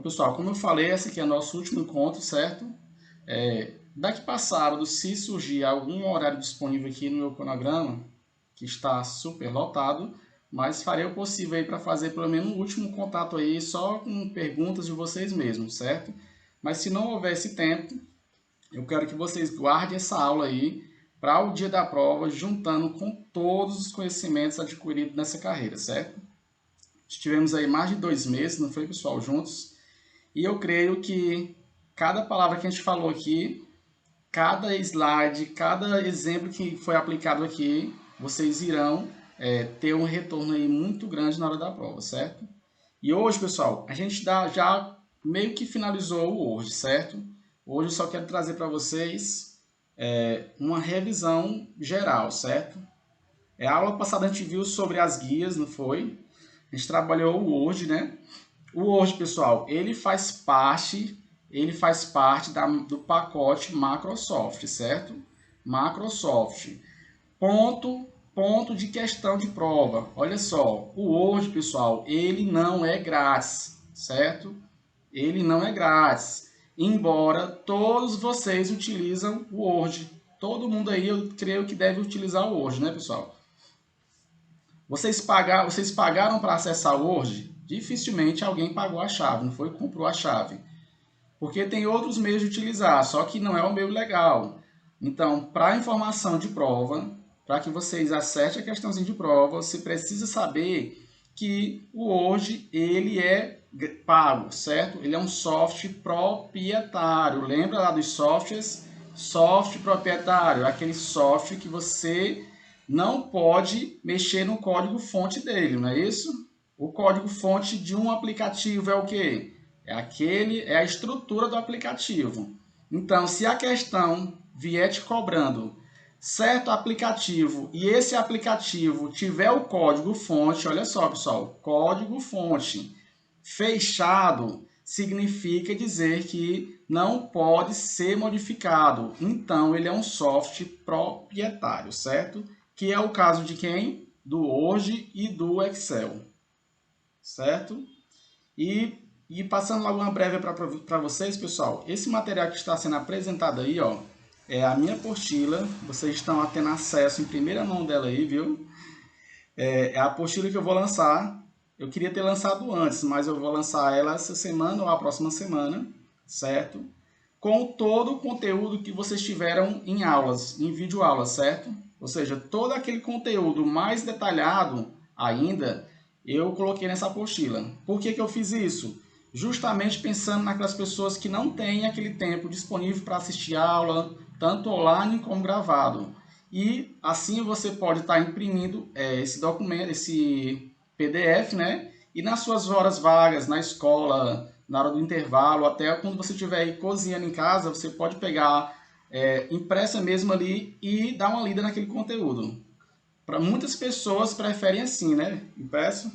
Pessoal, como eu falei, esse aqui é o nosso último encontro, certo? Daqui para sábado, se surgir algum horário disponível aqui no meu cronograma, que está super lotado, mas farei o possível aí para fazer pelo menos um último contato aí, só com perguntas de vocês mesmos, certo? Mas se não houver esse tempo, eu quero que vocês guardem essa aula aí para o dia da prova, juntando com todos os conhecimentos adquiridos nessa carreira, certo? Estivemos aí mais de 2 meses, não foi, pessoal, juntos? E eu creio que cada palavra que a gente falou aqui, cada slide, cada exemplo que foi aplicado aqui, vocês irão ter um retorno aí muito grande na hora da prova, certo? E hoje, pessoal, a gente já meio que finalizou o Word, certo? Hoje eu só quero trazer para vocês uma revisão geral, certo? A aula passada a gente viu sobre as guias, não foi? A gente trabalhou o Word, né? O Word, pessoal, ele faz parte do pacote Microsoft, certo? Microsoft. Ponto de questão de prova. Olha só, o Word, pessoal, ele não é grátis, certo? Ele não é grátis. Embora todos vocês utilizam o Word. Todo mundo aí, eu creio que deve utilizar o Word, né, pessoal? Vocês pagaram para acessar o Word? Dificilmente alguém pagou a chave, não foi? Comprou a chave. Porque tem outros meios de utilizar, só que não é o meio legal. Então, para informação de prova, para que vocês acertem a questãozinha de prova, você precisa saber que o Word ele é pago, certo? Ele é um software proprietário. Lembra lá dos softwares? Software proprietário, aquele software que você não pode mexer no código-fonte dele, não é isso? O código-fonte de um aplicativo é o quê? É a estrutura do aplicativo. Então, se a questão vier te cobrando certo aplicativo e esse aplicativo tiver o código-fonte, olha só, pessoal, código-fonte fechado significa dizer que não pode ser modificado. Então, ele é um software proprietário, certo? Que é o caso de quem? Do Word e do Excel, certo? E passando logo uma breve para vocês, pessoal, esse material que está sendo apresentado aí, ó, é a minha apostila, vocês estão tendo acesso em primeira mão dela aí, viu? É a apostila que eu vou lançar. Eu queria ter lançado antes, mas eu vou lançar ela essa semana ou a próxima semana, certo? Com todo o conteúdo que vocês tiveram em aulas, em videoaulas, certo? Ou seja, todo aquele conteúdo mais detalhado ainda, eu coloquei nessa apostila. Por que eu fiz isso? Justamente pensando naquelas pessoas que não têm aquele tempo disponível para assistir aula, tanto online como gravado. E assim você pode estar imprimindo esse documento, esse PDF, né? E nas suas horas vagas, na escola, na hora do intervalo, até quando você estiver aí cozinhando em casa, você pode pegar impressa mesmo ali e dar uma lida naquele conteúdo. Para muitas pessoas preferem assim, né? Impresso.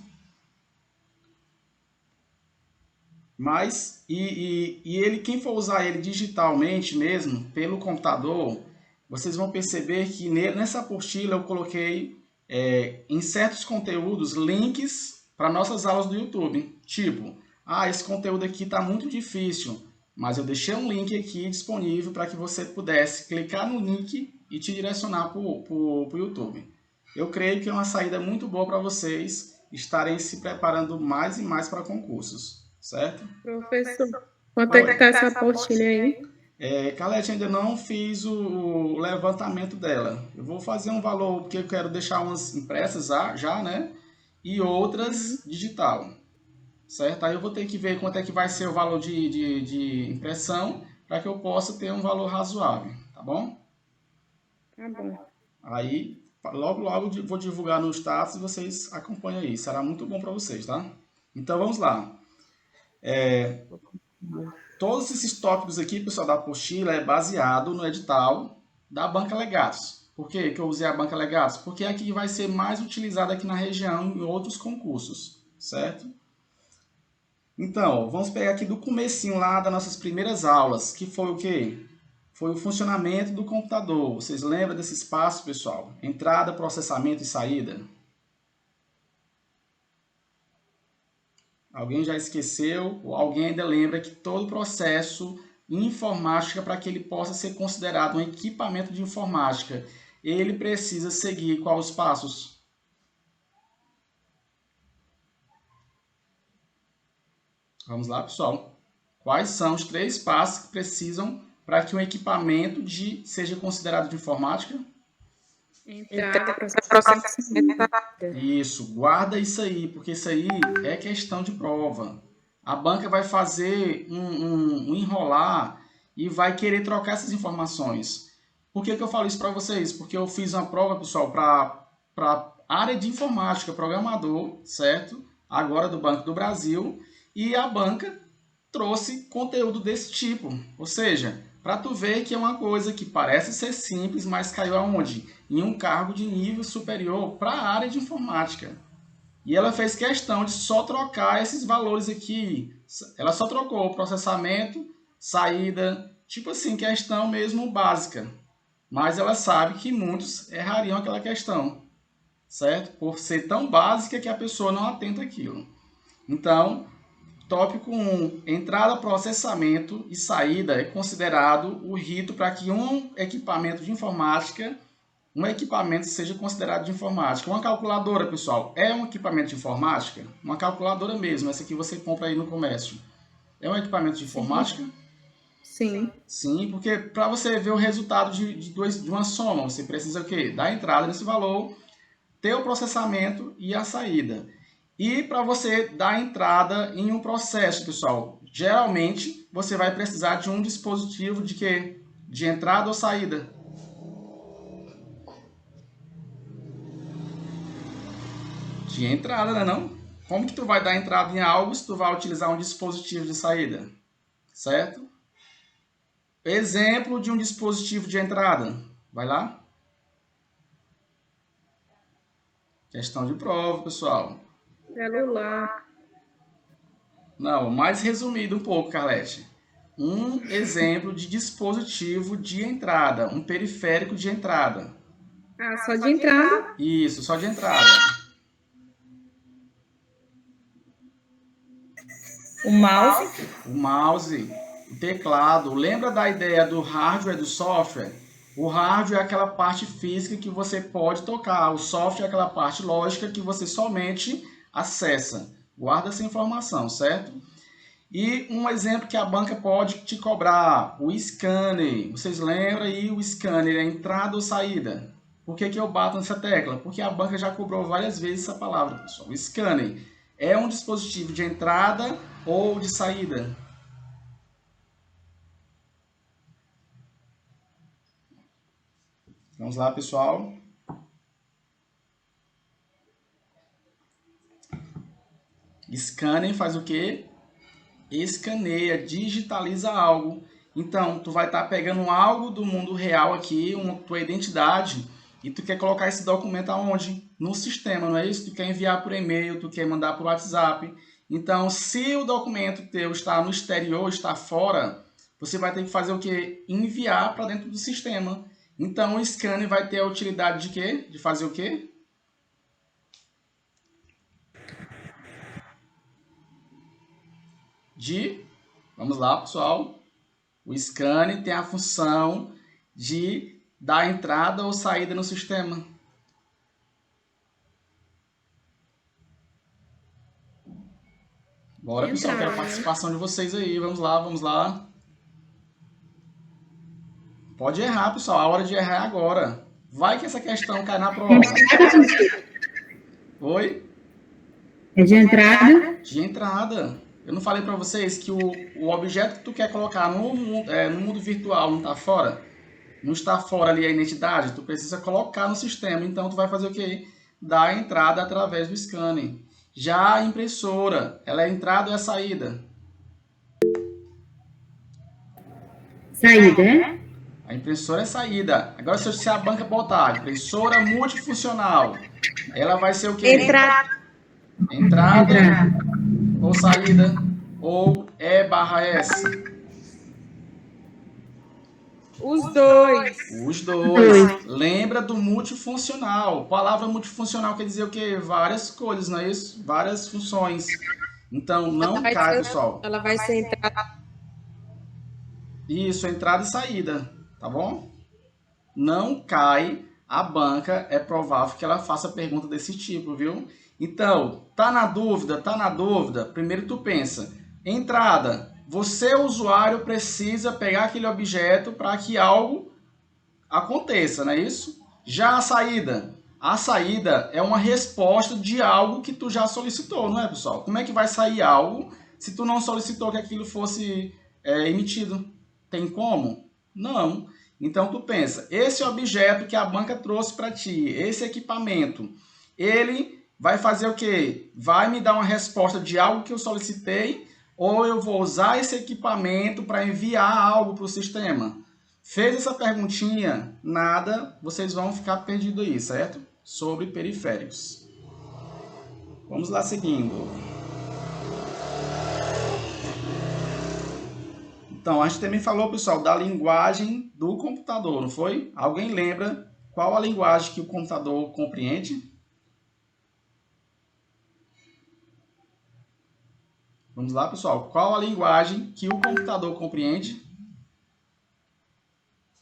Mas, ele, quem for usar ele digitalmente mesmo, pelo computador, vocês vão perceber que nessa apostila eu coloquei em certos conteúdos links para nossas aulas do YouTube. Tipo, esse conteúdo aqui está muito difícil, mas eu deixei um link aqui disponível para que você pudesse clicar no link e te direcionar para o YouTube. Eu creio que é uma saída muito boa para vocês estarem se preparando mais e mais para concursos, certo? Professor, quanto é que tá essa apostila aí? Calete, ainda não fiz o levantamento dela. Eu vou fazer um valor, porque eu quero deixar umas impressas já, né? E outras Uhum, digital, certo? Aí eu vou ter que ver quanto é que vai ser o valor de impressão para que eu possa ter um valor razoável, tá bom? tá bom. Aí, logo, logo vou divulgar no status e vocês acompanham aí. Será muito bom para vocês, tá? Então vamos lá. Todos esses tópicos aqui, pessoal, da apostila é baseado no edital da Banca Legados. Por que eu usei a Banca Legados? Porque é aqui vai ser mais utilizada aqui na região em outros concursos, certo? Então, vamos pegar aqui do comecinho lá das nossas primeiras aulas, que foi o quê? Foi o funcionamento do computador. Vocês lembram desse espaço, pessoal? Entrada, processamento e saída. Alguém já esqueceu ou alguém ainda lembra que todo processo informática, para que ele possa ser considerado um equipamento de informática, ele precisa seguir quais passos? Vamos lá, pessoal. Quais são os 3 passos que precisam para que um equipamento seja considerado de informática? Entrada, processamento. Isso, guarda isso aí, porque isso aí é questão de prova. A banca vai fazer um enrolar e vai querer trocar essas informações. Por que eu falo isso para vocês? Porque eu fiz uma prova, pessoal, para área de informática, programador, certo? Agora do Banco do Brasil, e a banca trouxe conteúdo desse tipo. Ou seja, para tu ver que é uma coisa que parece ser simples, mas caiu aonde? Em um cargo de nível superior para a área de informática. E ela fez questão de só trocar esses valores aqui. Ela só trocou o processamento, saída, tipo assim, questão mesmo básica. Mas ela sabe que muitos errariam aquela questão, certo? Por ser tão básica que a pessoa não atenta àquilo. Então, tópico 1. Entrada, processamento e saída é considerado o rito para que um equipamento seja considerado de informática. Uma calculadora, pessoal, é um equipamento de informática? Uma calculadora mesmo, essa que você compra aí no comércio. É um equipamento de informática? Sim. Sim, porque para você ver o resultado de uma soma, você precisa o quê? Dar entrada nesse valor, ter o processamento e a saída. E para você dar entrada em um processo, pessoal, geralmente você vai precisar de um dispositivo de quê? De entrada ou saída? De entrada, né não? Como que tu vai dar entrada em algo se tu vai utilizar um dispositivo de saída? Certo? Exemplo de um dispositivo de entrada. Vai lá. Questão de prova, pessoal. Celular. Não, mais resumido um pouco, Carlete. Um exemplo de dispositivo de entrada, um periférico de entrada. Ah, só de entrada. Isso, só de entrada. O mouse. O mouse, o teclado. Lembra da ideia do hardware e do software? O hardware é aquela parte física que você pode tocar. O software é aquela parte lógica que você somente acessa. Guarda essa informação, certo? E um exemplo que a banca pode te cobrar, o scanner. Vocês lembram aí o scanner, é entrada ou saída? Por que eu bato nessa tecla? Porque a banca já cobrou várias vezes essa palavra, pessoal. O scanner é um dispositivo de entrada ou de saída? Vamos lá, pessoal. Scanner faz o quê? Escaneia, digitaliza algo. Então, tu vai estar pegando algo do mundo real aqui, tua identidade, e tu quer colocar esse documento aonde? No sistema, não é isso? Tu quer enviar por e-mail, tu quer mandar por WhatsApp. Então, se o documento teu está no exterior, está fora, você vai ter que fazer o quê? Enviar para dentro do sistema. Então, o scanner vai ter a utilidade de quê? De fazer o quê? Vamos lá, pessoal. O scanner tem a função de dar entrada ou saída no sistema. Bora, pessoal, quero a participação de vocês aí. Vamos lá, vamos lá. Pode errar, pessoal. A hora de errar é agora. Vai que essa questão cai na prova. Oi? É de entrada? De entrada. Eu não falei para vocês que o objeto que tu quer colocar no mundo virtual não está fora? Não está fora ali a identidade? Tu precisa colocar no sistema. Então, tu vai fazer o quê? Dar a entrada através do scanner. Já a impressora, ela é entrada ou é saída? Saída, é? A impressora é saída. Agora, se a banca botar impressora multifuncional, ela vai ser o quê? Entrada ou saída? Ou E/S? Os dois. Os dois. Lembra do multifuncional. A palavra multifuncional quer dizer o quê? Várias coisas, não é isso? Várias funções. Então, não cai, pessoal. Ela vai ser entrada. Isso, entrada e saída, tá bom? Não cai a banca, é provável que ela faça pergunta desse tipo, viu? Então, tá na dúvida? Tá na dúvida? Primeiro tu pensa, entrada, você, usuário, precisa pegar aquele objeto para que algo aconteça, não é isso? Já a saída é uma resposta de algo que tu já solicitou, não é, pessoal? Como é que vai sair algo se tu não solicitou que aquilo fosse emitido? Tem como? Não. Então tu pensa, esse objeto que a banca trouxe para ti, esse equipamento, ele vai fazer o quê? Vai me dar uma resposta de algo que eu solicitei ou eu vou usar esse equipamento para enviar algo para o sistema? Fez essa perguntinha, nada, vocês vão ficar perdidos aí, certo? Sobre periféricos. Vamos lá seguindo. Então, a gente também falou, pessoal, da linguagem do computador, não foi? Alguém lembra qual a linguagem que o computador compreende? Vamos lá, pessoal. Qual a linguagem que o computador compreende?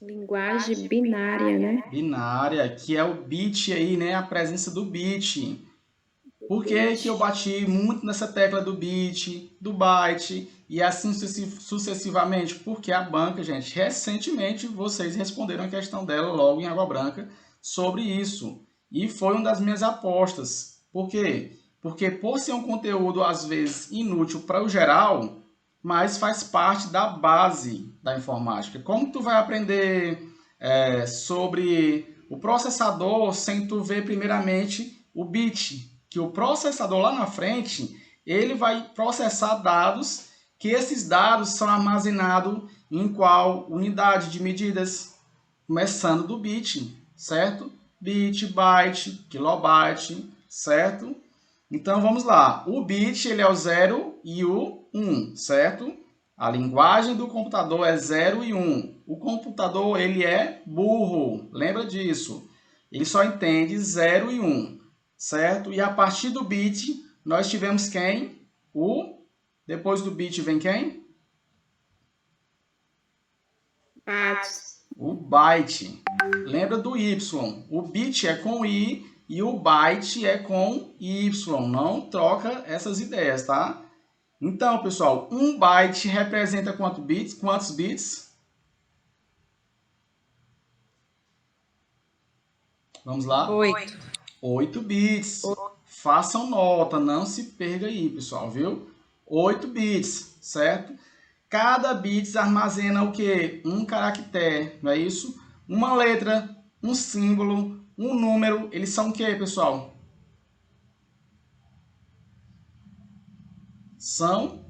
Linguagem binária, né? Binária, que é o bit aí, né? A presença do bit. Por que que eu bati muito nessa tecla do bit, do byte e assim sucessivamente? Porque a banca, gente, recentemente vocês responderam a questão dela logo em Água Branca sobre isso. E foi uma das minhas apostas. Por quê? Porque por ser um conteúdo às vezes inútil para o geral, mas faz parte da base da informática. Como tu vai aprender sobre o processador sem tu ver primeiramente o bit? Que o processador lá na frente, ele vai processar dados, que esses dados são armazenados em qual unidade de medidas? Começando do bit, certo? Bit, byte, kilobyte, certo? Então vamos lá. O bit ele é o 0 e o 1, certo? A linguagem do computador é 0 e 1. O computador ele é burro, lembra disso. Ele só entende 0 e 1, certo? E a partir do bit nós tivemos quem? Depois do bit vem quem? O byte. Lembra do y. O bit é com i e o byte é com y. Não troca essas ideias, tá? Então, pessoal, um byte representa quantos bits? Quantos bits? Vamos lá? 8. 8 bits. Façam nota, não se perca aí, pessoal, viu? 8 bits, certo? Cada bit armazena o quê? Um caractere, não é isso? Uma letra, um símbolo, um número, eles são o quê, pessoal? São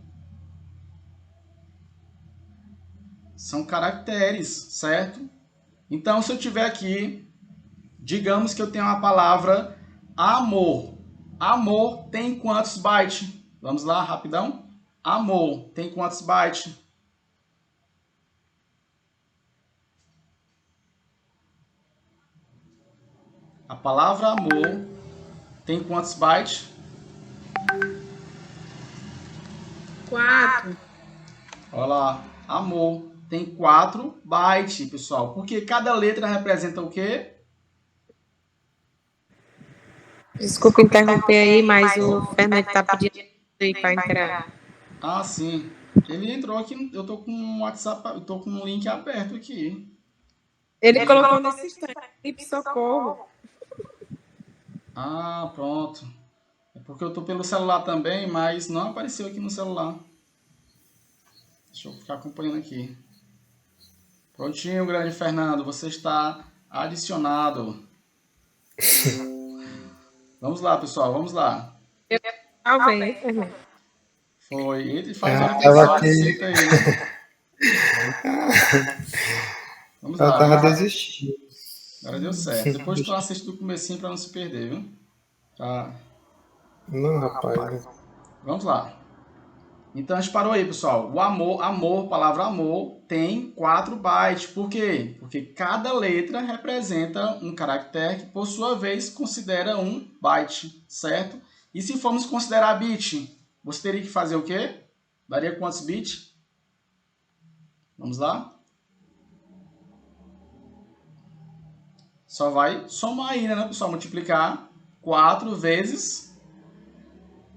caracteres, certo? Então, se eu tiver aqui, digamos que eu tenho uma palavra amor. Amor tem quantos bytes? Vamos lá, rapidão. Amor tem quantos bytes? A palavra amor tem quantos bytes? 4. Olha lá, amor tem 4 bytes, pessoal. Porque cada letra representa o quê? Desculpa interromper aí, mas o Fernando está pedindo aí para entrar. Ah, sim. Ele entrou aqui, eu tô com o WhatsApp, eu tô com um link aberto aqui. Ele colocou nesse instante, socorro. Ah, pronto. É porque eu tô pelo celular também, mas não apareceu aqui no celular. Deixa eu ficar acompanhando aqui. Prontinho, grande Fernando, você está adicionado. Vamos lá, pessoal, vamos lá. Talvez, Fernando. Foi, ele faz hora que ele aceita aí. Vamos lá. Ela tava desistindo. Agora deu certo. Depois tu assiste do comecinho para não se perder, viu? Tá. Não, rapaz. Vamos lá. Então a gente parou aí, pessoal. O amor, palavra amor, tem 4 bytes. Por quê? Porque cada letra representa um caractere que, por sua vez, considera um byte, certo? E se formos considerar bit? você teria que fazer o quê? Daria quantos bits? Vamos lá? Só vai somar aí, né, pessoal? Multiplicar 4 vezes...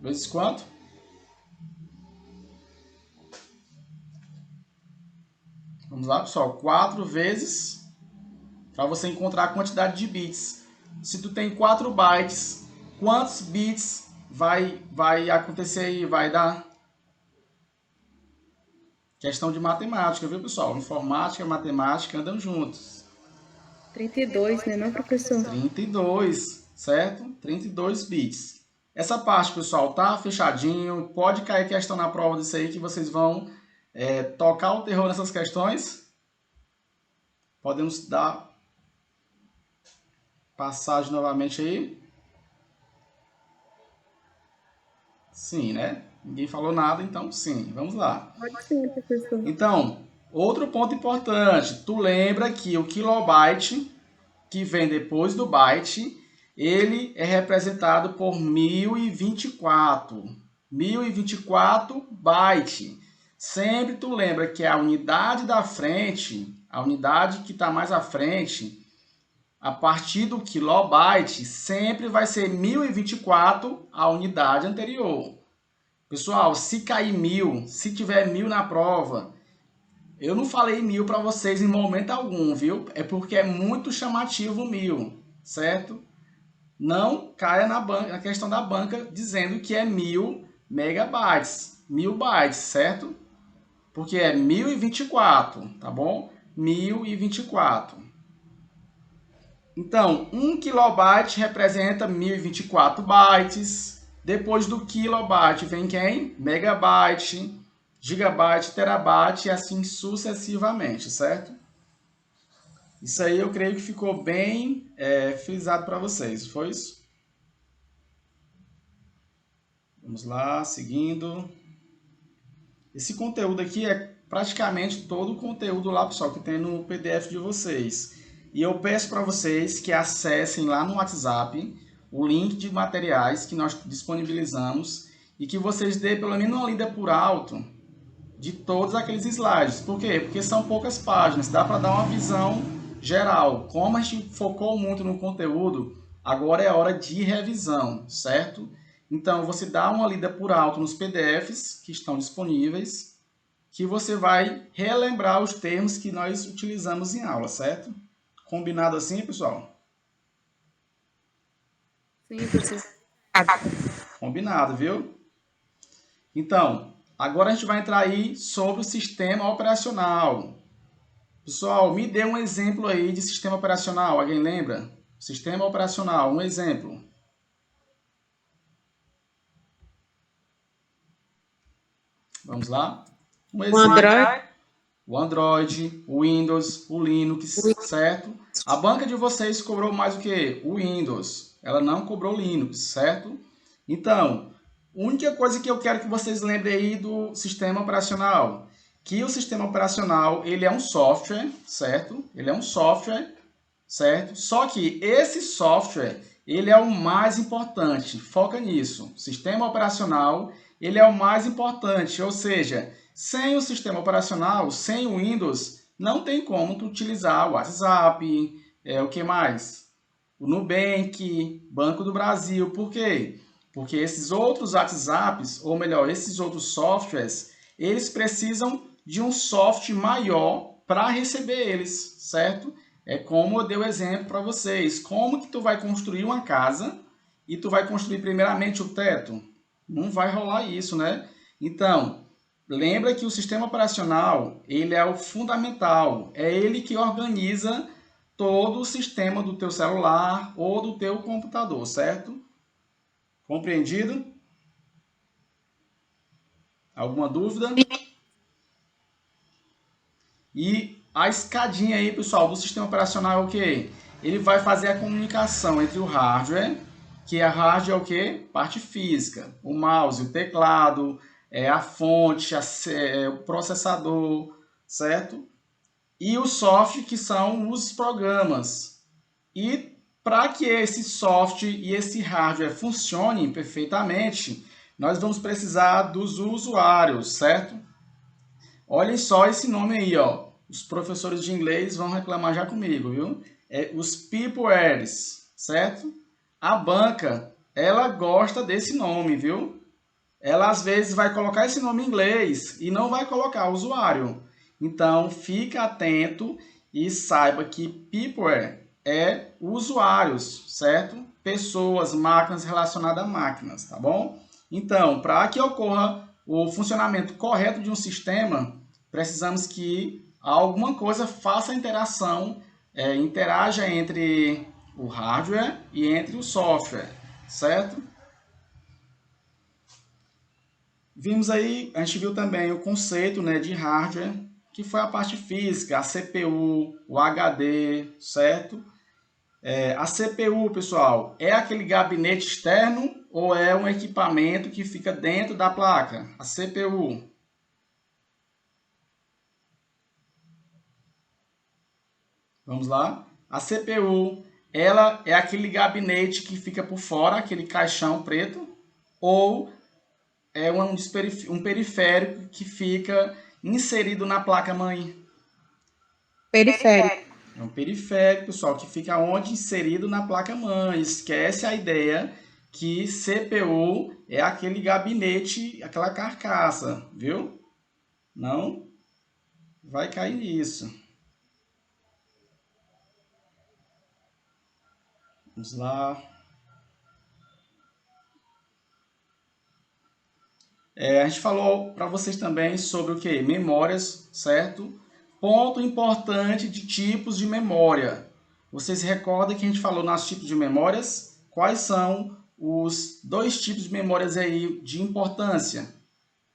Vezes quanto? Vamos lá, pessoal. 4 vezes... Para você encontrar a quantidade de bits. Se tu tem 4 bytes, quantos bits vai acontecer aí? Vai dar... Questão de matemática, viu, pessoal? Informática e matemática andam juntos. 32, né, não, professor? 32, certo? 32 bits. Essa parte, pessoal, tá fechadinho. Pode cair questão na prova disso aí que vocês vão tocar o terror nessas questões. Podemos dar passagem novamente aí. Sim, né? Ninguém falou nada, então sim. Vamos lá. Pode ser, professor. Então, outro ponto importante. Tu lembra que o kilobyte, que vem depois do byte, ele é representado por 1024. 1024 byte. Sempre tu lembra que a unidade da frente, a unidade que está mais à frente, a partir do kilobyte, sempre vai ser 1024 a unidade anterior. Pessoal, se cair 1000, se tiver 1000 na prova, eu não falei 1000 para vocês em momento algum, viu? É porque é muito chamativo 1000, certo? Não caia na questão da banca dizendo que é 1000 megabytes, 1000 bytes, certo? Porque é 1024, tá bom? 1024. Então, 1 kilobyte representa 1024 bytes. Depois do kilobyte vem quem? Megabyte, gigabyte, terabyte e assim sucessivamente, certo? Isso aí eu creio que ficou bem frisado para vocês, foi isso? Vamos lá, seguindo. Esse conteúdo aqui é praticamente todo o conteúdo lá, pessoal, que tem no PDF de vocês. E eu peço para vocês que acessem lá no WhatsApp o link de materiais que nós disponibilizamos e que vocês dêem pelo menos uma lida por alto de todos aqueles slides. Por quê? Porque são poucas páginas, dá para dar uma visão geral. Como a gente focou muito no conteúdo, agora é hora de revisão, certo? Então, você dá uma lida por alto nos PDFs que estão disponíveis, que você vai relembrar os termos que nós utilizamos em aula, certo? Combinado assim, pessoal? Sim, professor. Combinado, viu? Então, agora a gente vai entrar aí sobre o sistema operacional. Pessoal, me dê um exemplo aí de sistema operacional. Alguém lembra? Sistema operacional, um exemplo. Vamos lá? Um exemplo. O Android, o Windows, o Linux, certo? A banca de vocês cobrou mais o quê? O Windows. Ela não cobrou o Linux, certo? Então, a única coisa que eu quero que vocês lembrem aí do sistema operacional, que o sistema operacional, ele é um software, certo? Ele é um software, certo? Só que esse software, ele é o mais importante. Foca nisso. O sistema operacional, ele é o mais importante, ou seja, sem o sistema operacional, sem o Windows, não tem como tu utilizar o WhatsApp, o que mais? O Nubank, Banco do Brasil. Por quê? Porque esses outros WhatsApps, ou melhor, esses outros softwares, eles precisam de um software maior para receber eles, certo? É como eu dei o exemplo para vocês. Como que tu vai construir uma casa e tu vai construir primeiramente o teto? Não vai rolar isso, né? Então, lembra que o sistema operacional, ele é o fundamental. É ele que organiza todo o sistema do teu celular ou do teu computador, certo? Compreendido? Alguma dúvida? E a escadinha aí, pessoal, do sistema operacional é o quê? Ele vai fazer a comunicação entre o hardware, que a hardware é o quê? Parte física. O mouse, o teclado, a fonte, o processador, certo? E o software, que são os programas. E para que esse software e esse hardware funcionem perfeitamente, nós vamos precisar dos usuários, certo? Olhem só esse nome aí, ó. Os professores de inglês vão reclamar já comigo, viu? É os peoplewares, certo? A banca, ela gosta desse nome, viu? Ela às vezes vai colocar esse nome em inglês e não vai colocar usuário. Então, fica atento e saiba que peopleware é usuários, certo? Pessoas, máquinas relacionadas a máquinas, tá bom? Então, para que ocorra o funcionamento correto de um sistema, precisamos que alguma coisa faça a interação, interaja entre o hardware e entre o software, certo? Vimos aí, a gente viu também o conceito, né, de hardware, que foi a parte física, a CPU, o HD, certo? A CPU, pessoal, é aquele gabinete externo ou é um equipamento que fica dentro da placa? A CPU. Vamos lá? A CPU, ela é aquele gabinete que fica por fora, aquele caixão preto, ou é um periférico que fica inserido na placa-mãe? Periférico. É um periférico, pessoal, que fica onde? Inserido na placa-mãe. Esquece a ideia que CPU é aquele gabinete, aquela carcaça, viu? Não vai cair nisso. Vamos lá. A gente falou para vocês também sobre o que? Memórias, certo? Ponto importante de tipos de memória. Vocês recordam que a gente falou nos tipos de memórias? Quais são os dois tipos de memórias aí de importância?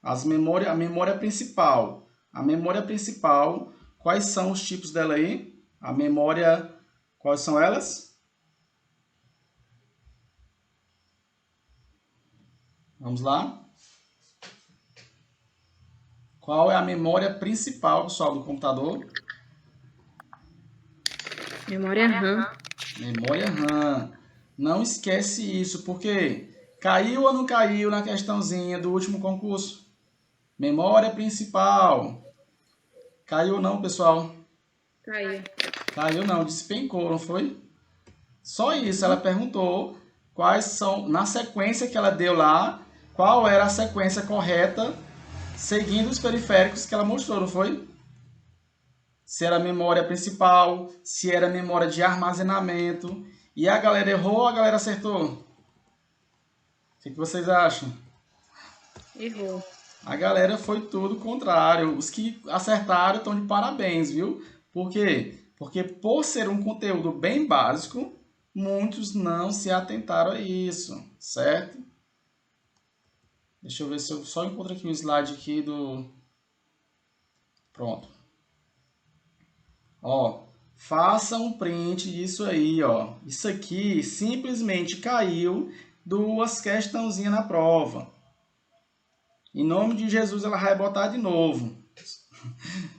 A memória principal. A memória principal, quais são os tipos dela aí? A memória, quais são elas? Vamos lá. Qual é a memória principal, pessoal, do computador? Memória RAM. Memória RAM. Não esquece isso, porque caiu ou não caiu na questãozinha do último concurso? Memória principal. Caiu ou não, pessoal? Caiu. Caiu não, despencou, não foi? Só isso, ela perguntou quais são, na sequência que ela deu lá, qual era a sequência correta, seguindo os periféricos que ela mostrou, não foi? Se era a memória principal, se era a memória de armazenamento. E a galera errou ou a galera acertou? O que vocês acham? Errou. A galera foi tudo contrário. Os que acertaram estão de parabéns, viu? Por quê? Porque por ser um conteúdo bem básico, muitos não se atentaram a isso, certo? Deixa eu ver se eu só encontro aqui um slide aqui do... Pronto. Ó, faça um print disso aí, ó. Isso aqui simplesmente caiu 2 questãozinhas na prova. Em nome de Jesus, ela vai botar de novo.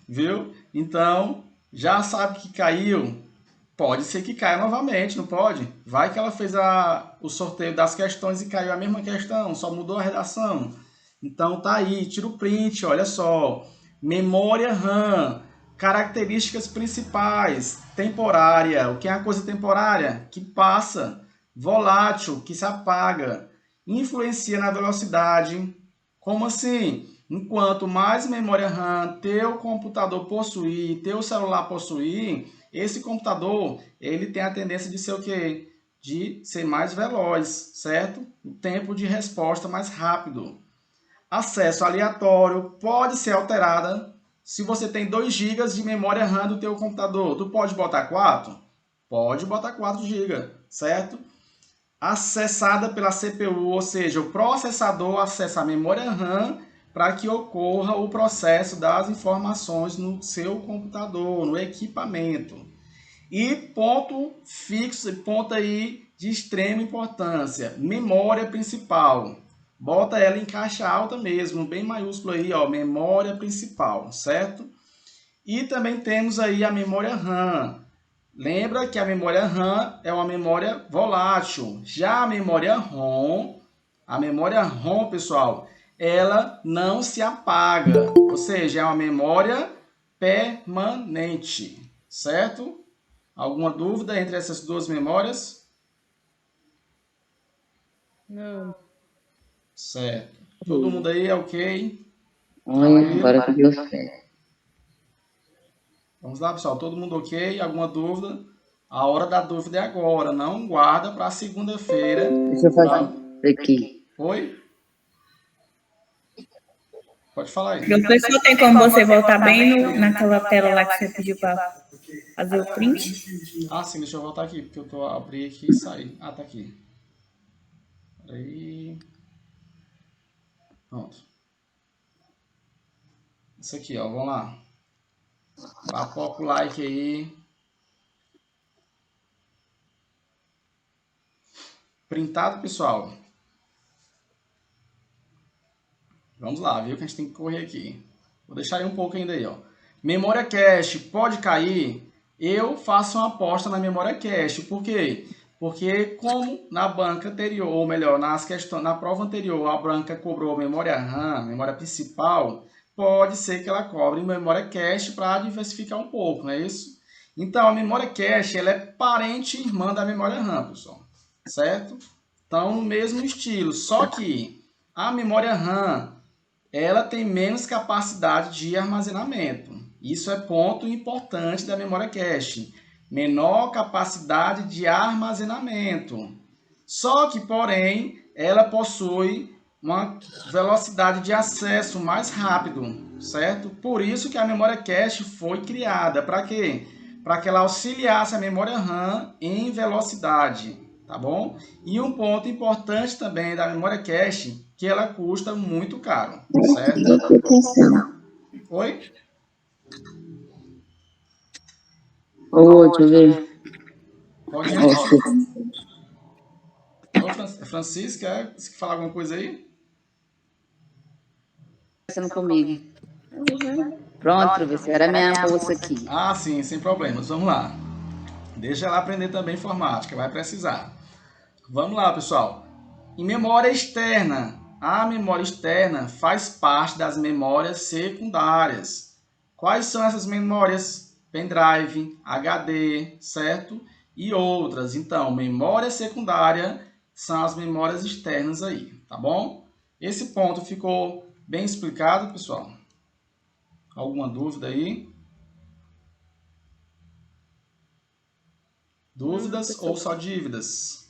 Viu? Então, já sabe que caiu. Pode ser que caia novamente, não pode? Vai que ela fez o sorteio das questões e caiu a mesma questão, só mudou a redação. Então, tá aí, tira o print, olha só. Memória RAM, características principais, temporária. O que é uma coisa temporária? Que passa. Volátil, que se apaga. Influencia na velocidade. Como assim? Enquanto mais memória RAM teu computador possuir, teu celular possuir, esse computador, ele tem a tendência de ser o quê? De ser mais veloz, certo? O tempo de resposta mais rápido. Acesso aleatório pode ser alterada. Se você tem 2 GB de memória RAM do teu computador, tu pode botar 4? Pode botar 4 GB, certo? Acessada pela CPU, ou seja, o processador acessa a memória RAM para que ocorra o processo das informações no seu computador, no equipamento. E ponto fixo, ponto aí de extrema importância, memória principal. Bota ela em caixa alta mesmo, bem maiúsculo aí, ó, memória principal, certo? E também temos aí a memória RAM. Lembra que a memória RAM é uma memória volátil. Já a memória ROM, A memória ROM, pessoal, ela não se apaga, ou seja, é uma memória permanente, certo? Alguma dúvida entre essas duas memórias? Não. Certo. Todo mundo aí é ok? Olha, agora que deu certo. Vamos lá, pessoal. Todo mundo ok? Alguma dúvida? A hora da dúvida é agora. Não guarda para segunda-feira. Deixa eu fazer aqui. Oi? Pode falar aí. Professor, tem como você voltar bem naquela tela lá que você pediu para fazer o print? Ah, sim. Deixa eu voltar aqui, porque eu tô abri aqui e saí. Ah, tá aqui. Aí. Pronto. Isso aqui, ó. Vamos lá. Papoca o like aí. Printado, pessoal. Vamos lá, viu? Que a gente tem que correr aqui. Vou deixar aí um pouco ainda aí, ó. Memória cache pode cair? Eu faço uma aposta na memória cache. Por quê? Porque como na banca anterior, ou melhor, na prova anterior, a banca cobrou memória RAM, memória principal, pode ser que ela cobre memória cache para diversificar um pouco, não é isso? Então, a memória cache, ela é parente e irmã da memória RAM, pessoal. Certo? Então, no mesmo estilo. Só que a memória RAM, ela tem menos capacidade de armazenamento. Isso é ponto importante da memória cache. Menor capacidade de armazenamento. Só que, porém, ela possui uma velocidade de acesso mais rápido, certo? Por isso que a memória cache foi criada. Para quê? Para que ela auxiliasse a memória RAM em velocidade, tá bom? E um ponto importante também da memória cache, que ela custa muito caro, certo? Oi? Deixa eu ver. Pode repetir. Francisca, quer falar alguma coisa aí? Conversando comigo. Pronto, professor, era minha moça aqui. Ah, sim, sem problemas. Vamos lá. Deixa ela aprender também informática, vai precisar. Vamos lá, pessoal. Em memória externa, a memória externa faz parte das memórias secundárias. Quais são essas memórias? Pendrive, HD, certo? E outras. Então, memória secundária são as memórias externas aí, tá bom? Esse ponto ficou bem explicado, pessoal? Alguma dúvida aí? Dúvidas ou só dívidas?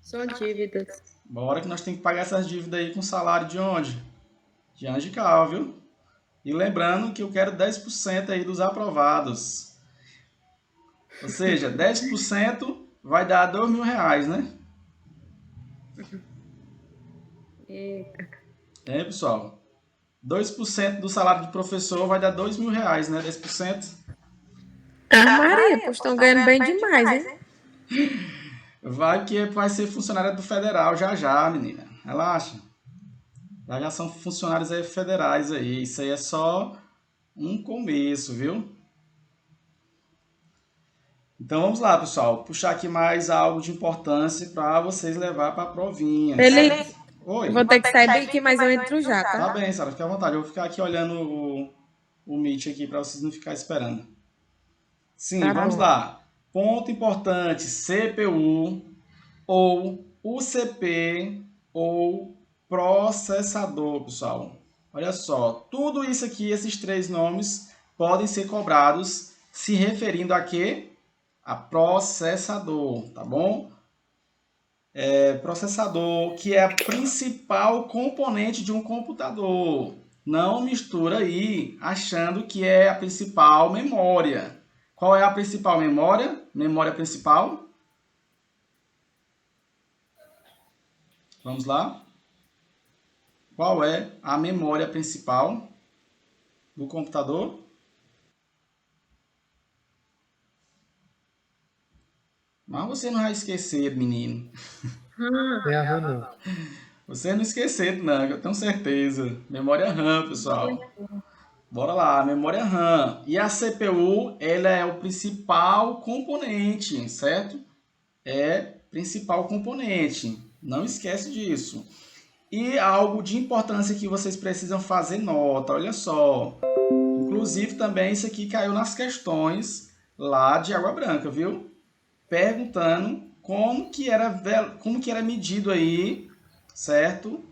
Só dívidas. Bora que nós temos que pagar essas dívidas aí com salário de onde? De Angical, viu? E lembrando que eu quero 10% aí dos aprovados. Ou seja, 10% vai dar R$2.000, né? Eita. É, pessoal? 2% do salário do professor vai dar R$2.000, né? 10%. Ah, Maria, pois estão ganhando bem demais, hein? Vai que vai ser funcionária do federal já já, menina. Relaxa. Já são funcionários aí federais aí. Isso aí é só um começo, viu? Então vamos lá, pessoal. Puxar aqui mais algo de importância para vocês levar para a provinha. Felipe, Oi. eu vou ter que sair bem aqui, mas eu entro já, Tá tá? bem, Sara, fica à vontade. Eu vou ficar aqui olhando o Meet aqui para vocês não ficarem esperando. Sim, Tá vamos bom. lá. Ponto importante: CPU ou UCP ou processador, pessoal. Olha só, tudo isso aqui, esses três nomes, podem ser cobrados se referindo a quê? A processador, tá bom? Processador, que é a principal componente de um computador. Não mistura aí achando que é a principal memória. Qual é a principal memória? Memória principal? Vamos lá. Qual é a memória principal do computador? Mas você não vai esquecer, menino. Não é a RAM, não. Você não esquecer, não, eu tenho certeza. Memória RAM, pessoal. Bora lá, memória RAM. E a CPU, ela é o principal componente, certo? É principal componente. Não esquece disso. E algo de importância que vocês precisam fazer nota, olha só. Inclusive também isso aqui caiu nas questões lá de Água Branca, viu? Perguntando como que era medido aí, certo?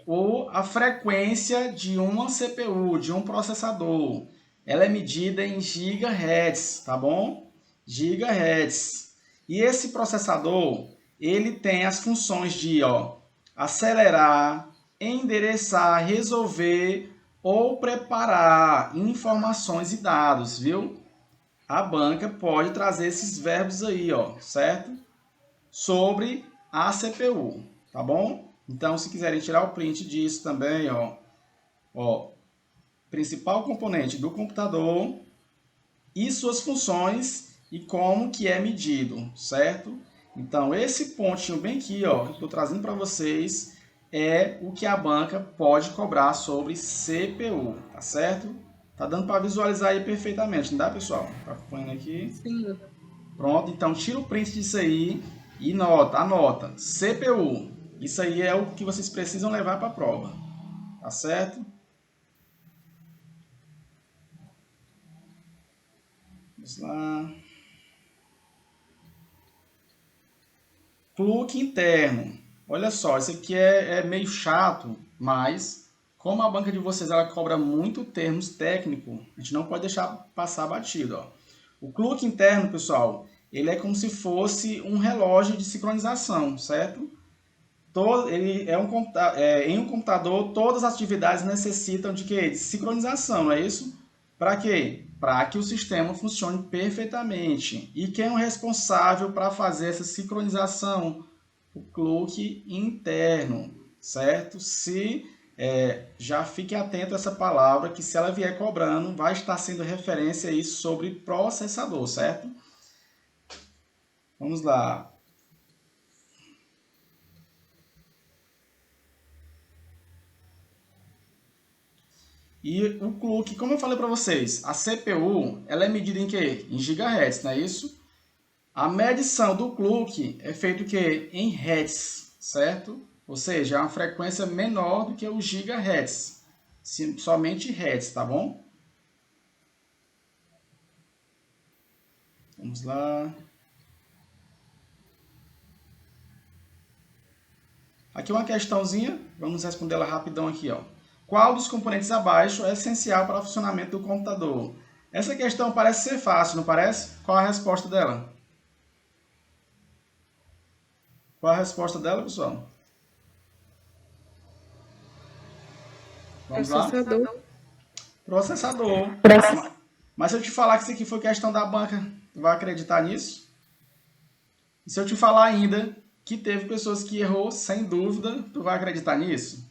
Ou a frequência de uma CPU, de um processador. Ela é medida em gigahertz, tá bom? Gigahertz. E esse processador, ele tem as funções de, acelerar, endereçar, resolver ou preparar informações e dados, viu? A banca pode trazer esses verbos aí, certo? Sobre a CPU, tá bom? Então, se quiserem tirar o print disso também, principal componente do computador e suas funções e como que é medido, certo? Então, esse pontinho bem aqui, que eu estou trazendo para vocês, é o que a banca pode cobrar sobre CPU, tá certo? Tá dando para visualizar aí perfeitamente, não dá, pessoal? Tá acompanhando aqui? Sim. Pronto, então tira o print disso aí e anota. CPU, isso aí é o que vocês precisam levar para a prova, tá certo? Vamos lá. Clock interno. Olha só, isso aqui é meio chato, mas como a banca de vocês ela cobra muito termos técnicos, a gente não pode deixar passar batido. O clock interno, pessoal, ele é como se fosse um relógio de sincronização, certo? Ele é em um computador, todas as atividades necessitam de quê? De sincronização, não é isso? Para quê? Para que o sistema funcione perfeitamente. E quem é o responsável para fazer essa sincronização? O clock interno, certo? Já fique atento a essa palavra, que se ela vier cobrando, vai estar sendo referência aí sobre processador, certo? Vamos lá. E o clock, como eu falei para vocês, a CPU ela é medida em quê? Em gigahertz, não é isso? A medição do clock é feita o quê? Em hertz, certo? Ou seja, é uma frequência menor do que o gigahertz. Somente hertz, tá bom? Vamos lá. Aqui uma questãozinha, vamos responder ela rapidão aqui, Qual dos componentes abaixo é essencial para o funcionamento do computador? Essa questão parece ser fácil, não parece? Qual a resposta dela? Qual a resposta dela, pessoal? Vamos Processador. lá? Processador. Mas se eu te falar que isso aqui foi questão da banca, tu vai acreditar nisso? E se eu te falar ainda que teve pessoas que errou sem dúvida, tu vai acreditar nisso?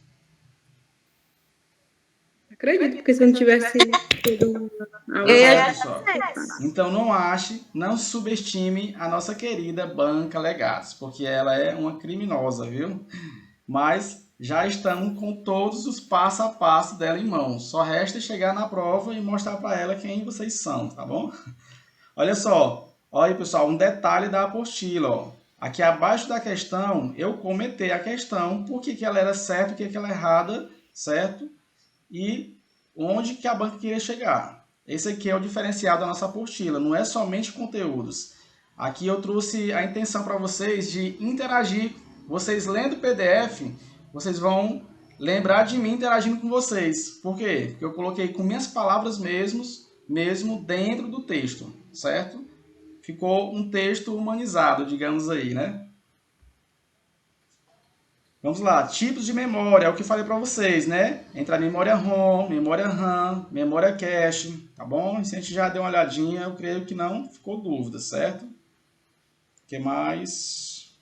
Acredito, porque se eu não tivesse tido Pessoal. Então não subestime a nossa querida Banca Legados, porque ela é uma criminosa, viu? Mas já estamos com todos os passo a passo dela em mãos. Só resta chegar na prova e mostrar para ela quem vocês são, tá bom? Olha só, olha aí, pessoal, um detalhe da apostila, Aqui abaixo da questão, eu comentei a questão, por que ela era certa, o que ela é errada, certo? E onde que a banca queria chegar. Esse aqui é o diferencial da nossa apostila, não é somente conteúdos. Aqui eu trouxe a intenção para vocês de interagir. Vocês lendo o PDF, vocês vão lembrar de mim interagindo com vocês. Por quê? Porque eu coloquei com minhas palavras mesmo dentro do texto, certo? Ficou um texto humanizado, digamos aí, né? Vamos lá, tipos de memória, é o que eu falei para vocês, né? Entra a memória ROM, memória RAM, memória cache, tá bom? Se a gente já deu uma olhadinha, eu creio que não ficou dúvida, certo? O que mais?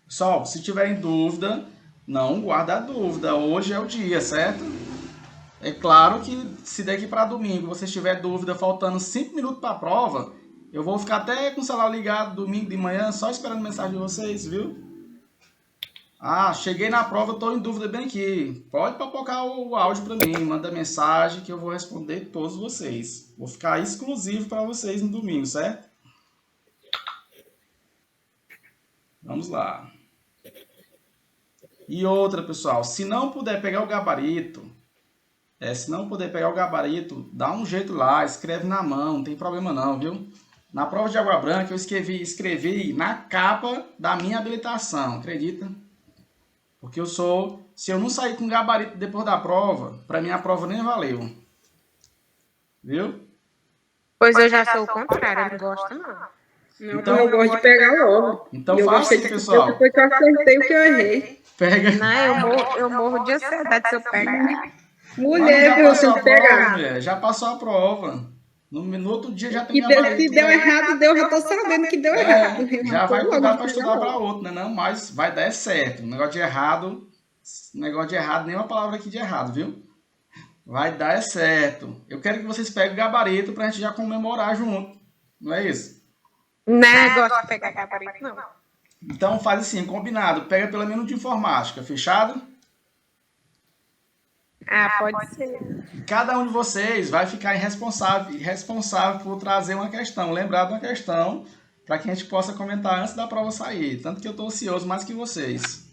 Pessoal, se tiverem dúvida, não guarda a dúvida, hoje é o dia, certo? É claro que se daqui para domingo você tiver dúvida faltando 5 minutos para a prova, eu vou ficar até com o celular ligado domingo de manhã, só esperando mensagem de vocês, viu? Ah, cheguei na prova, estou em dúvida bem aqui. Pode papocar o áudio para mim, manda mensagem que eu vou responder todos vocês. Vou ficar exclusivo para vocês no domingo, certo? Vamos lá. E outra, pessoal, se não puder pegar o gabarito, dá um jeito lá, escreve na mão, não tem problema não, viu? Na prova de água branca eu escrevi na capa da minha habilitação, acredita? Porque se eu não sair com gabarito depois da prova, para mim a prova nem valeu. Viu? Pois eu já sou o contrário, eu não gosto, não. Então, Eu gosto de pegar logo. Então eu faça gostei assim, de pessoal. Depois que eu acertei o que eu errei. Pega. Não, eu morro de ansiedade se eu pegar. Mulher, viu? Eu tenho que pegar. Mulher, já passou a prova. No outro dia já tem E gabarito. se deu errado, eu já tô sabendo que deu errado. Já vai cuidar para estudar para outro, né? Não, mas vai dar certo. Negócio de errado, nenhuma palavra aqui de errado, viu? Vai dar certo. Eu quero que vocês peguem o gabarito para a gente já comemorar junto. Não é isso? Não gosto de pegar gabarito, não. Então faz assim, combinado. Pega pelo menos de informática, fechado? Ah, pode ser. Cada um de vocês vai ficar responsável por trazer uma questão, lembrar de uma questão, para que a gente possa comentar antes da prova sair. Tanto que eu estou ansioso mais que vocês.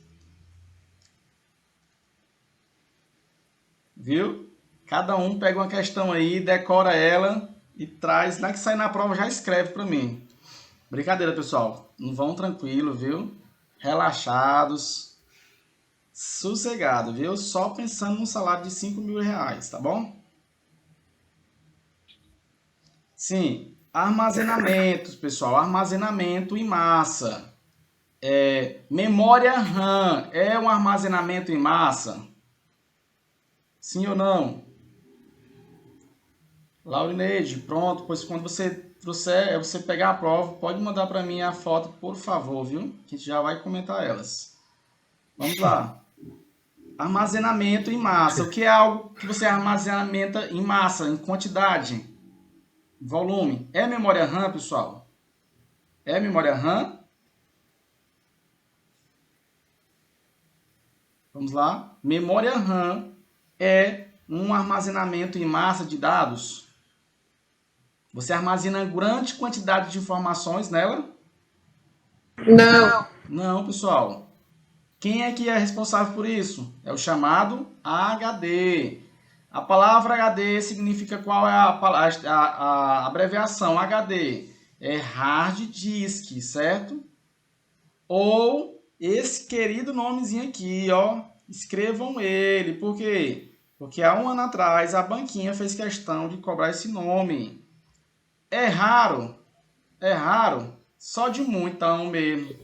Viu? Cada um pega uma questão aí, decora ela e traz. Na que sair na prova, já escreve para mim. Brincadeira, pessoal. Não vão tranquilo, viu? Relaxados. Sossegado, viu? Só pensando num salário de 5 mil reais, tá bom? Sim. Armazenamentos, pessoal. Armazenamento em massa. Memória RAM é um armazenamento em massa? Sim ou não? Laurineide, pronto. Pois quando você pegar a prova, pode mandar para mim a foto, por favor, viu? Que a gente já vai comentar elas. Vamos lá. Armazenamento em massa. O que é algo que você armazena em massa, em quantidade? Volume. É memória RAM, pessoal? É memória RAM? Vamos lá. Memória RAM é um armazenamento em massa de dados. Você armazena grande quantidade de informações nela? Não. Não, pessoal. Quem é que é responsável por isso? É o chamado HD. A palavra HD significa qual é a abreviação HD? É hard disk, certo? Ou esse querido nomezinho aqui, ó. Escrevam ele. Por quê? Porque há um ano atrás a banquinha fez questão de cobrar esse nome. É raro. É raro. Só de muitão mesmo.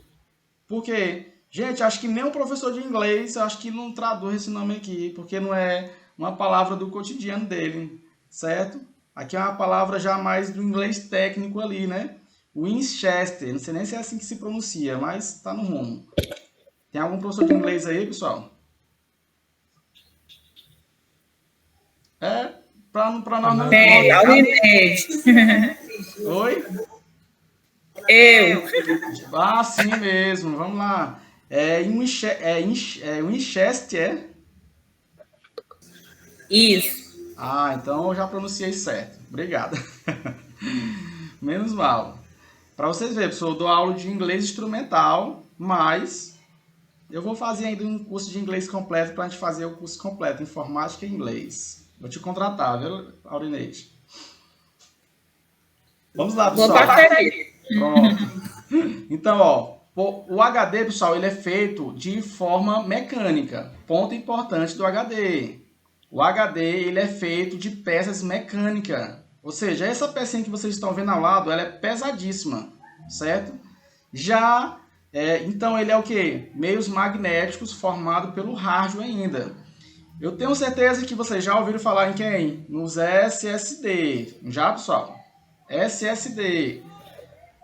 Por quê? Gente, acho que nem o professor de inglês, acho que não traduz esse nome aqui, porque não é uma palavra do cotidiano dele, certo? Aqui é uma palavra já mais do inglês técnico ali, né? Winchester, não sei nem se é assim que se pronuncia, mas tá no rumo. Tem algum professor de inglês aí, pessoal? Pra nós não... Oi? Eu. Ah, sim mesmo, vamos lá. Winchester? Isso. Ah, então eu já pronunciei certo. Obrigado. Menos mal. Para vocês verem, pessoal, eu dou aula de inglês instrumental, mas eu vou fazer ainda um curso de inglês completo para a gente fazer o curso completo, informática e inglês. Vou te contratar, viu, Aurineide? Vamos lá, pessoal. Pronto. Então, ó, o HD, pessoal, ele é feito de forma mecânica. Ponto importante do HD. O HD, ele é feito de peças mecânicas. Ou seja, essa pecinha que vocês estão vendo ao lado, ela é pesadíssima, certo? Então ele é o quê? Meios magnéticos formado pelo hardware ainda. Eu tenho certeza que vocês já ouviram falar em quem? Nos SSD. Já, pessoal? SSD.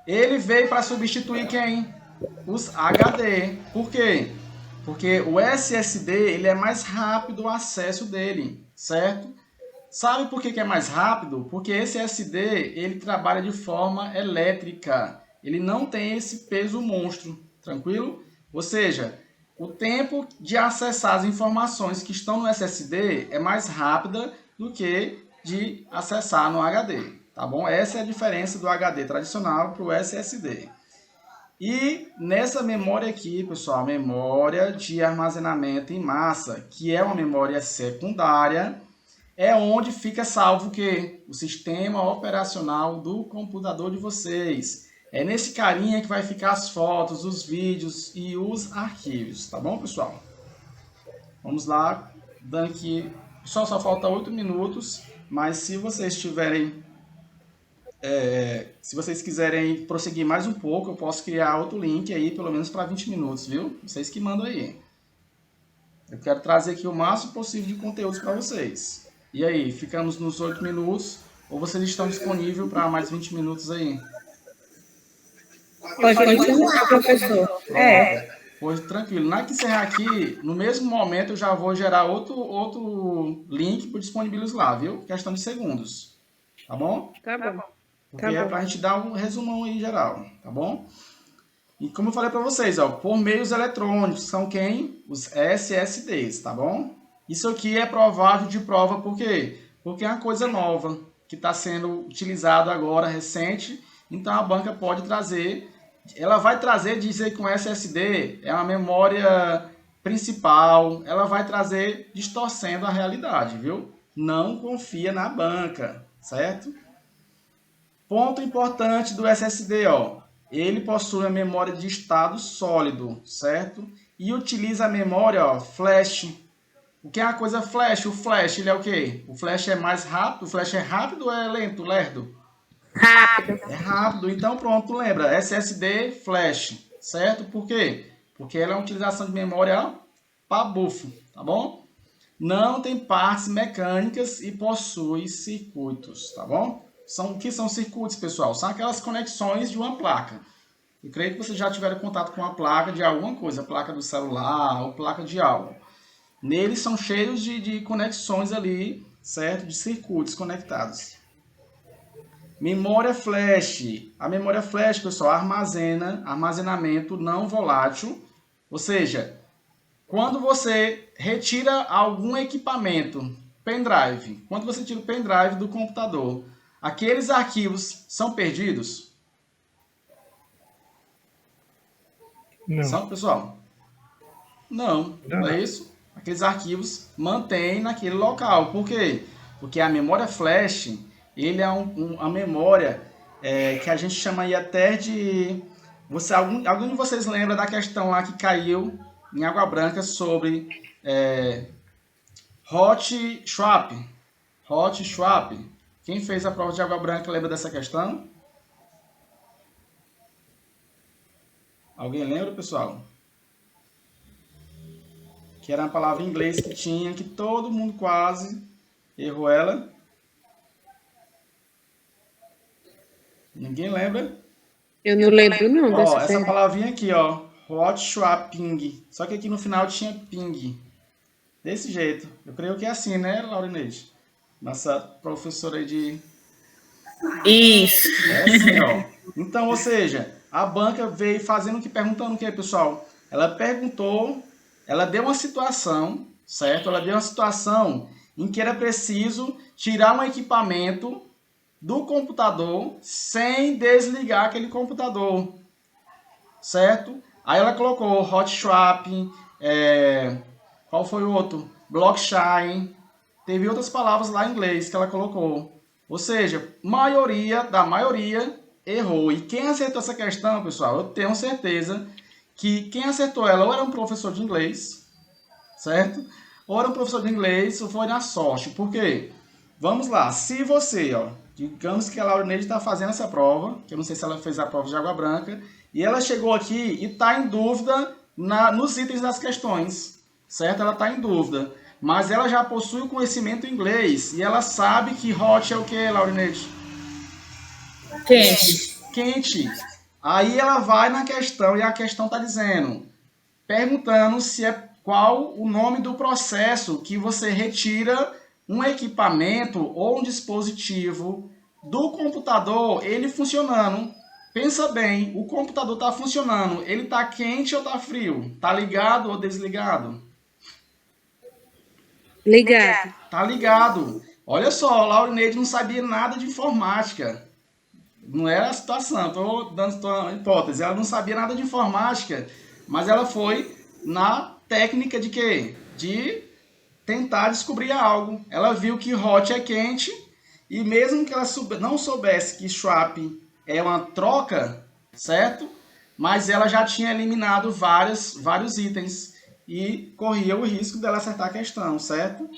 Ele veio para substituir quem? Os HD. Por quê? Porque o SSD ele é mais rápido o acesso dele, certo? Sabe por que é mais rápido? Porque esse SSD ele trabalha de forma elétrica. Ele não tem esse peso monstro, tranquilo? Ou seja, o tempo de acessar as informações que estão no SSD é mais rápida do que de acessar no HD. Tá bom? Essa é a diferença do HD tradicional para o SSD. E nessa memória aqui, pessoal, memória de armazenamento em massa, que é uma memória secundária, é onde fica salvo o quê? O sistema operacional do computador de vocês. É nesse carinha que vai ficar as fotos, os vídeos e os arquivos, tá bom, pessoal? Vamos lá, dando aqui, só falta 8 minutos, mas se vocês tiverem, se vocês quiserem prosseguir mais um pouco, eu posso criar outro link aí, pelo menos para 20 minutos, viu? Vocês que mandam aí. Eu quero trazer aqui o máximo possível de conteúdos para vocês. E aí, ficamos nos 8 minutos ou vocês estão disponíveis para mais 20 minutos aí? Pode continuar, professor. Pois tranquilo. Na que encerrar aqui, no mesmo momento eu já vou gerar outro link para disponibilizar lá, viu? Questão de segundos. Tá bom? Tá bom. Porque é para a gente dar um resumão aí geral, tá bom? E como eu falei para vocês, ó, por meios eletrônicos, são quem? Os SSDs, tá bom? Isso aqui é provável de prova, por quê? Porque é uma coisa nova, que está sendo utilizado agora, recente, então a banca pode trazer, ela vai trazer, dizer que um SSD é uma memória principal, ela vai trazer distorcendo a realidade, viu? Não confia na banca, certo? Ponto importante do SSD, ó. Ele possui a memória de estado sólido, certo? E utiliza a memória, ó, flash. O que é uma coisa flash? O flash, ele é o quê? O flash é mais rápido? O flash é rápido ou é lento, lerdo? Rápido. É rápido. Então, pronto, lembra. SSD, flash, certo? Por quê? Porque ela é uma utilização de memória para bufo, tá bom? Não tem partes mecânicas e possui circuitos, tá bom? O que são circuitos, pessoal? São aquelas conexões de uma placa. Eu creio que vocês já tiveram contato com uma placa de alguma coisa, placa do celular ou placa de algo. Neles são cheios de conexões ali, certo? De circuitos conectados. Memória flash. A memória flash, pessoal, armazenamento não volátil. Ou seja, quando você retira algum equipamento, pendrive, quando você tira o pendrive do computador, aqueles arquivos são perdidos? Não. São, pessoal? Não é isso? Aqueles arquivos mantêm naquele local. Por quê? Porque a memória flash, ele é uma memória que a gente chama aí até de... Algum de vocês lembra da questão lá que caiu em Água Branca sobre hot swap? Hot swap. Quem fez a prova de Água Branca lembra dessa questão? Alguém lembra, pessoal? Que era uma palavra em inglês que tinha, que todo mundo quase errou ela. Ninguém lembra? Eu não lembro não dessa Ó, essa pergunta. palavrinha aqui, ó. Hot swapping. Só que aqui no final tinha ping. Desse jeito. Eu creio que é assim, né, Laurineide? Nossa professora aí de... Isso. É assim, ó. Então, ou seja, a banca veio fazendo perguntando o que, pessoal? Ela perguntou, ela deu uma situação, certo? Ela deu uma situação em que era preciso tirar um equipamento do computador sem desligar aquele computador, certo? Aí ela colocou hot swapping, qual foi o outro? Blockchain. Teve outras palavras lá em inglês que ela colocou. Ou seja, da maioria errou. E quem acertou essa questão, pessoal, eu tenho certeza que quem acertou ela ou era um professor de inglês, certo? Ou era um professor de inglês ou foi na sorte. Por quê? Vamos lá. Se você, ó, digamos que a Laurineide está fazendo essa prova, que eu não sei se ela fez a prova de Água Branca, e ela chegou aqui e está em dúvida nos itens das questões, certo? Ela está em dúvida. Mas ela já possui o conhecimento em inglês e ela sabe que hot é o que, Laurineide? Quente. Quente. Aí ela vai na questão e a questão está dizendo, perguntando qual o nome do processo que você retira um equipamento ou um dispositivo do computador, ele funcionando. Pensa bem, o computador está funcionando, ele está quente ou está frio? Está ligado ou desligado? Ligado. Tá ligado. Olha só, a Laurineide não sabia nada de informática. não era a situação, estou dando uma hipótese. Ela não sabia nada de informática, mas ela foi na técnica de quê? De tentar descobrir algo. Ela viu que hot é quente, e mesmo que ela não soubesse que swap é uma troca, certo? Mas ela já tinha eliminado vários itens e corria o risco dela acertar a questão, certo?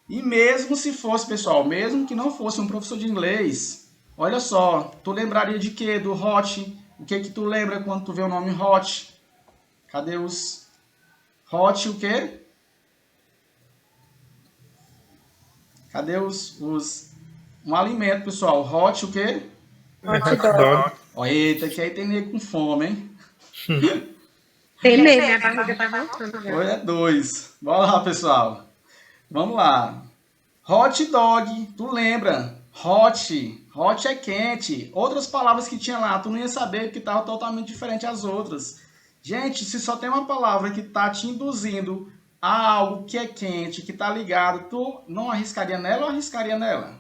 E mesmo se fosse, pessoal, mesmo que não fosse um professor de inglês, olha só, tu lembraria de quê? Do hot? O que tu lembra quando tu vê o nome hot? Cadê os... Hot o quê? Cadê um alimento, pessoal? Hot o quê? Hot dog. Ó, eita, que aí tem nego com fome, hein? Tem mesmo, minha barriga tá voltando já. Hoje é 2. Bora lá, pessoal. Vamos lá. Hot dog, tu lembra? Hot é quente. Outras palavras que tinha lá, tu não ia saber porque estava totalmente diferente das outras. Gente, se só tem uma palavra que tá te induzindo a algo que é quente, que tá ligado, tu não arriscaria nela ou arriscaria nela?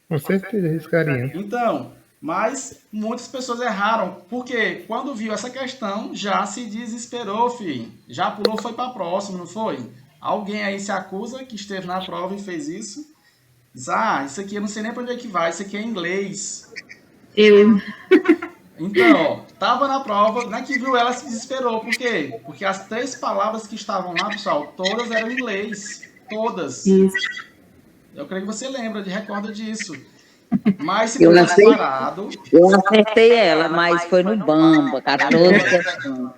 Com certeza arriscaria. Então, mas muitas pessoas erraram, porque quando viu essa questão, já se desesperou, filho. Já pulou, foi para a próxima, não foi? Alguém aí se acusa que esteve na prova e fez isso? Diz, isso aqui eu não sei nem para onde é que vai, isso aqui é inglês. Eu. Então, ó, tava na prova, na que viu ela se desesperou. Por quê? Porque as 3 palavras que estavam lá, pessoal, todas eram em inglês. Todas. Isso. Eu creio que você recorda disso. Mas se Eu tivesse não sei. parado... Eu acertei ela, mas foi no Bamba, 14 questões.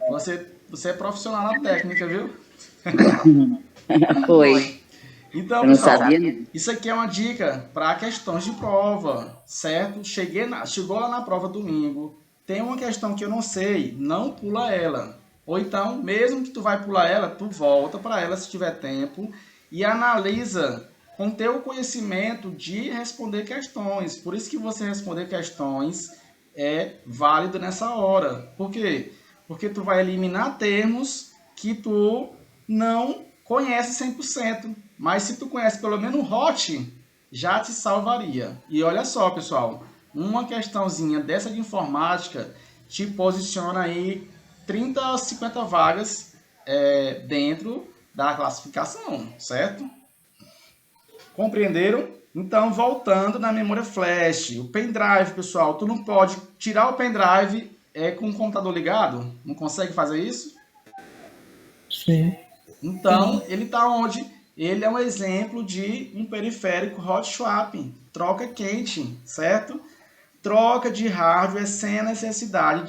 Você é profissional na técnica, viu? Foi. Então, Eu não pessoal, sabia, não. isso aqui é uma dica para questões de prova, certo? Chegou lá na prova domingo, tem uma questão que eu não sei, não pula ela. Ou então, mesmo que tu vai pular ela, tu volta para ela se tiver tempo e analisa com teu conhecimento de responder questões. Por isso que você responder questões é válido nessa hora. Por quê? Porque tu vai eliminar termos que tu não conhece 100%. Mas se tu conhece pelo menos hot, já te salvaria. E olha só, pessoal, uma questãozinha dessa de informática te posiciona aí 30 a 50 vagas dentro da classificação, certo? Compreenderam? Então, voltando na memória flash, o pendrive, pessoal, tu não pode tirar o pendrive com o computador ligado? Não consegue fazer isso? Sim. Então, ele está onde? Ele é um exemplo de um periférico hot swap, troca quente, certo? Troca de hardware sem a necessidade